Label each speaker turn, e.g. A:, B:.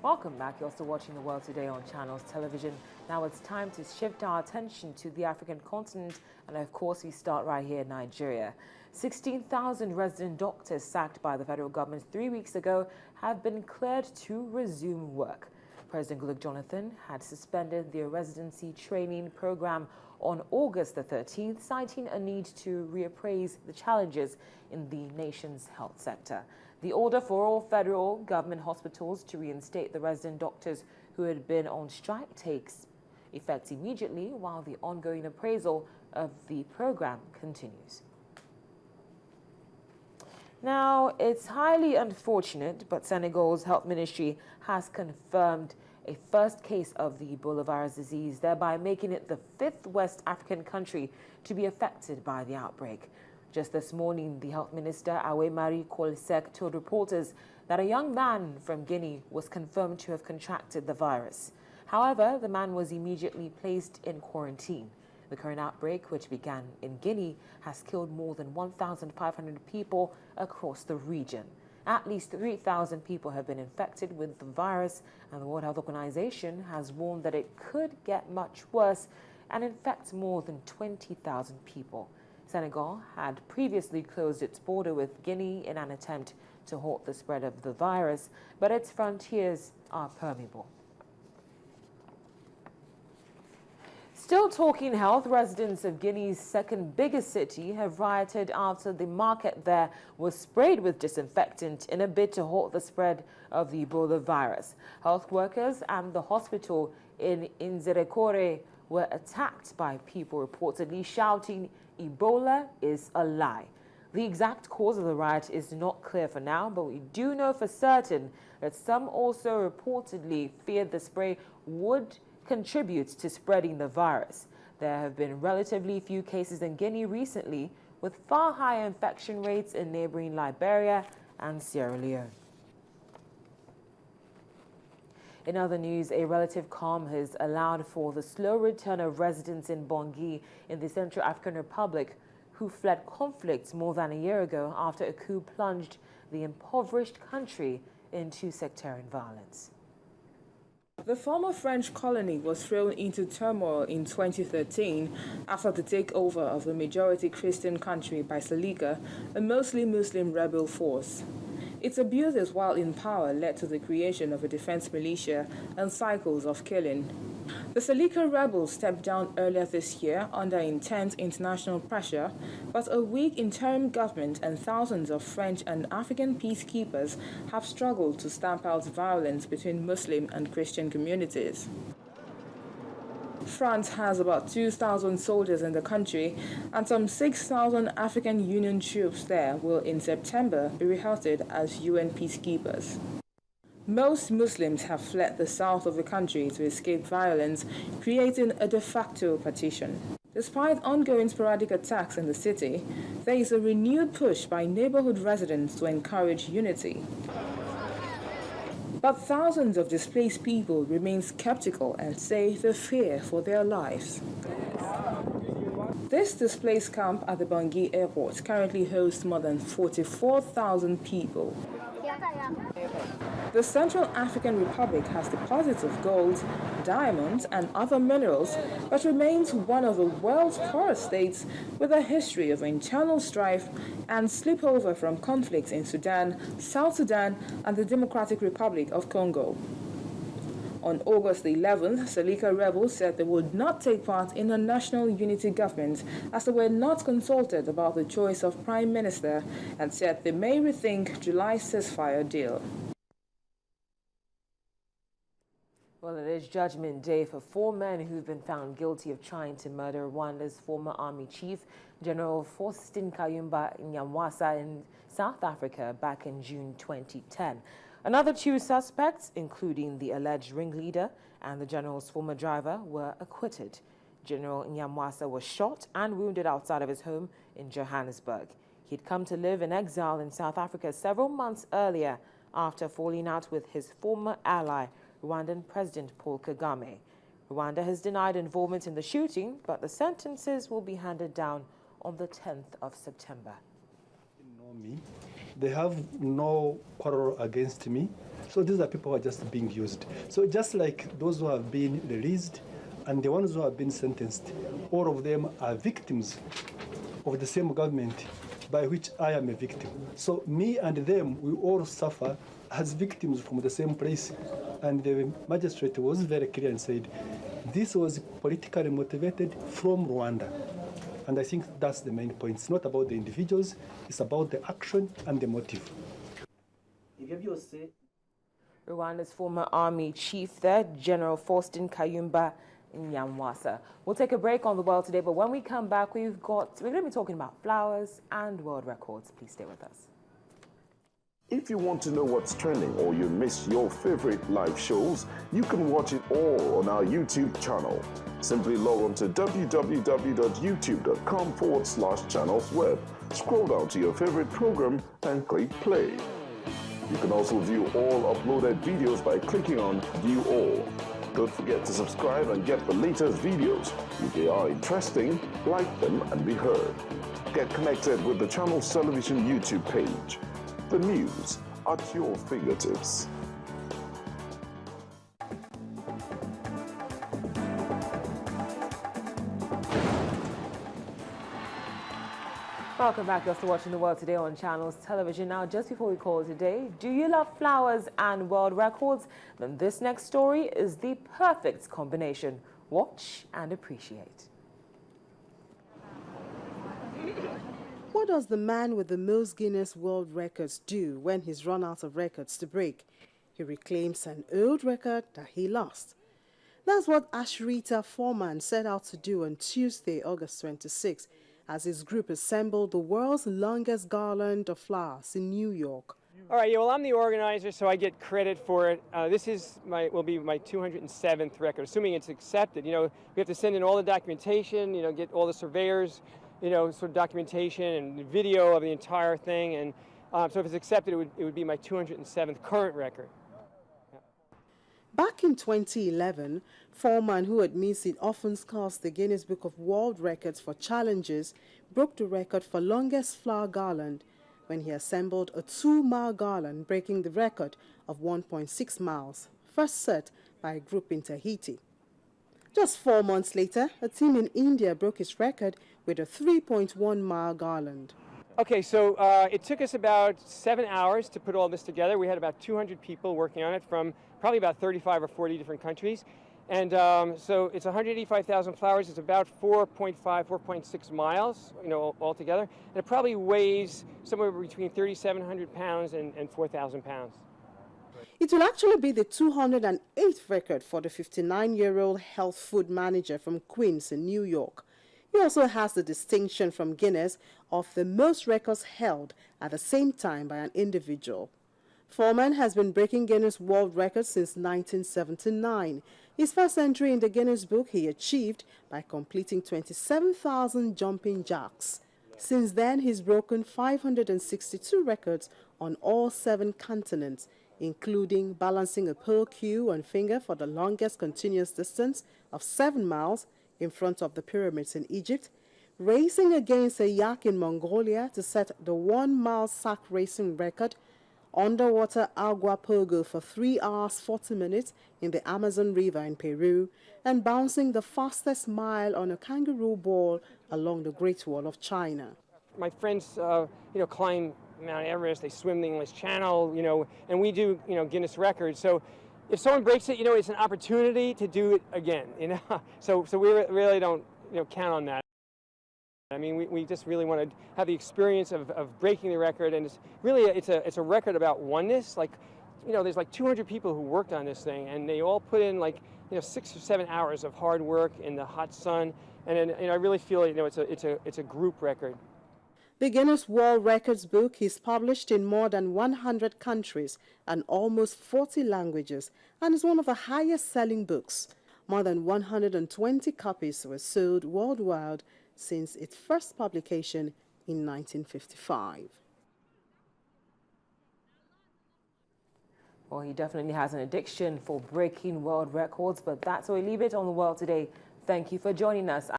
A: Welcome back. You're also watching The World Today on Channels Television. Now it's time to shift our attention to the African continent, and of course we start right here in Nigeria. 16,000 resident doctors sacked by the federal government 3 weeks ago have been cleared to resume work. President Goodluck Jonathan had suspended their residency training program on August the 13th, citing a need to reappraise the challenges in the nation's health sector. The order for all federal government hospitals to reinstate the resident doctors who had been on strike takes effect immediately, while the ongoing appraisal of the program continues. Now, it's highly unfortunate, but Senegal's health ministry has confirmed a first case of the Ebola virus disease, thereby making it the 5th West African country to be affected by the outbreak. Just this morning, the health minister, Marie Kolsek, told reporters that a young man from Guinea was confirmed to have contracted the virus. However, the man was immediately placed in quarantine. The current outbreak, which began in Guinea, has killed more than 1,500 people across the region. At least 3,000 people have been infected with the virus, and the World Health Organization has warned that it could get much worse and infect more than 20,000 people. Senegal had previously closed its border with Guinea in an attempt to halt the spread of the virus, but its frontiers are permeable. Still talking health, residents of Guinea's second biggest city have rioted after the market there was sprayed with disinfectant in a bid to halt the spread of the Ebola virus. Health workers and the hospital in Nzerekore were attacked by people reportedly shouting, "Ebola is a lie." The exact cause of the riot is not clear for now, but we do know for certain that some also reportedly feared the spray would contribute to spreading the virus. There have been relatively few cases in Guinea recently, with far higher infection rates in neighboring Liberia and Sierra Leone. In other news, a relative calm has allowed for the slow return of residents in Bangui in the Central African Republic who fled conflicts more than a year ago after a coup plunged the impoverished country into sectarian violence.
B: The former French colony was thrown into turmoil in 2013 after the takeover of the majority Christian country by Seleka, a mostly Muslim rebel force. Its abuses while in power led to the creation of a defense militia and cycles of killing. The Seleka rebels stepped down earlier this year under intense international pressure, but a weak interim government and thousands of French and African peacekeepers have struggled to stamp out violence between Muslim and Christian communities. France has about 2,000 soldiers in the country, and some 6,000 African Union troops there will in September be rerouted as UN peacekeepers. Most Muslims have fled the south of the country to escape violence, creating a de facto partition. Despite ongoing sporadic attacks in the city, there is a renewed push by neighborhood residents to encourage unity. But thousands of displaced people remain skeptical and say they fear for their lives. This displaced camp at the Bangui airport currently hosts more than 44,000 people. The Central African Republic has deposits of gold, diamonds, and other minerals, but remains one of the world's poorest states with a history of internal strife and slipover from conflicts in Sudan, South Sudan, and the Democratic Republic of Congo. On August 11th, Seleka rebels said they would not take part in a national unity government as they were not consulted about the choice of prime minister and said they may rethink July's ceasefire deal.
A: Well, it is Judgment Day for 4 men who've been found guilty of trying to murder Rwanda's former army chief, General Faustin Kayumba Nyamwasa, in South Africa back in June 2010. Another 2 suspects, including the alleged ringleader and the general's former driver, were acquitted. General Nyamwasa was shot and wounded outside of his home in Johannesburg. He'd come to live in exile in South Africa several months earlier after falling out with his former ally, Rwandan President Paul Kagame. Rwanda has denied involvement in the shooting, but the sentences will be handed down on the 10th of September.
C: They have no quarrel against me. So these are people who are just being used. So just like those who have been released and the ones who have been sentenced, all of them are victims of the same government by which I am a victim. So me and them, we all suffer as victims from the same place. And the magistrate was very clear and said, this was politically motivated from Rwanda. And I think that's the main point. It's not about the individuals, it's about the action and the motive.
A: Rwanda's former army chief there, General Faustin Kayumba Nyamwasa. We'll take a break on the world today, but when we come back, we're going to be talking about flowers and world records. Please stay with us.
D: If you want to know what's trending or you miss your favorite live shows, you can watch it all on our YouTube channel. Simply log on to www.youtube.com/channelsweb. Scroll down to your favorite program and click play. You can also view all uploaded videos by clicking on View All. Don't forget to subscribe and get the latest videos. If they are interesting, like them and be heard. Get connected with the channel's television YouTube page. The news at your fingertips.
A: Welcome back. You're still watching The World Today on Channels Television. Now, just before we call it a day, do you love flowers and world records? Then this next story is the perfect combination. Watch and appreciate.
E: What does the man with the most Guinness World Records do when he's run out of records to break? He reclaims an old record that he lost. That's what Ashrita Foreman set out to do on Tuesday, August 26, as his group assembled the world's longest garland of flowers in New York.
F: All right, yeah, well, I'm the organizer, so I get credit for it. This will be my 207th record, assuming it's accepted. You know, we have to send in all the documentation, you know, get all the surveyors, you know, sort of documentation and video of the entire thing. And so if it's accepted, it would be my 207th current record. Yeah.
E: Back in 2011, Foreman, who admits it often scores the Guinness Book of World Records for challenges, broke the record for longest flower garland when he assembled a 2-mile garland, breaking the record of 1.6 miles, first set by a group in Tahiti. Just 4 months later, a team in India broke its record with a 3.1-mile garland.
F: Okay, so it took us about 7 hours to put all this together. We had about 200 people working on it from probably about 35 or 40 different countries. And so it's 185,000 flowers. It's about 4.6 miles, you know, altogether. And it probably weighs somewhere between 3,700 pounds and 4,000 pounds.
E: It will actually be the 208th record for the 59-year-old health food manager from Queens in New York. He also has the distinction from Guinness of the most records held at the same time by an individual. Foreman has been breaking Guinness World Records since 1979. His first entry in the Guinness Book he achieved by completing 27,000 jumping jacks. Since then, he's broken 562 records on all 7 continents, including balancing a pearl cue and finger for the longest continuous distance of 7 miles in front of the pyramids in Egypt, racing against a yak in Mongolia to set the 1-mile sack racing record, underwater agua pogo for 3 hours 40 minutes in the Amazon River in Peru, and bouncing the fastest mile on a kangaroo ball along the Great Wall of China.
F: My friends, you know, climb Mount Everest, they swim the English Channel, you know, and we do, you know, Guinness records. So if someone breaks it, you know, it's an opportunity to do it again, you know. So we really don't, you know, count on that. I mean, we just really want to have the experience of breaking the record, and it's really it's a record about oneness. Like, you know, there's like 200 people who worked on this thing, and they all put in like, you know, 6 or 7 hours of hard work in the hot sun, and I really feel, you know, it's a group record.
E: The Guinness World Records book is published in more than 100 countries and almost 40 languages, and is one of the highest-selling books. More than 120 copies were sold worldwide since its first publication in 1955.
A: Well, he definitely has an addiction for breaking world records, but that's where we leave it on The World Today. Thank you for joining us.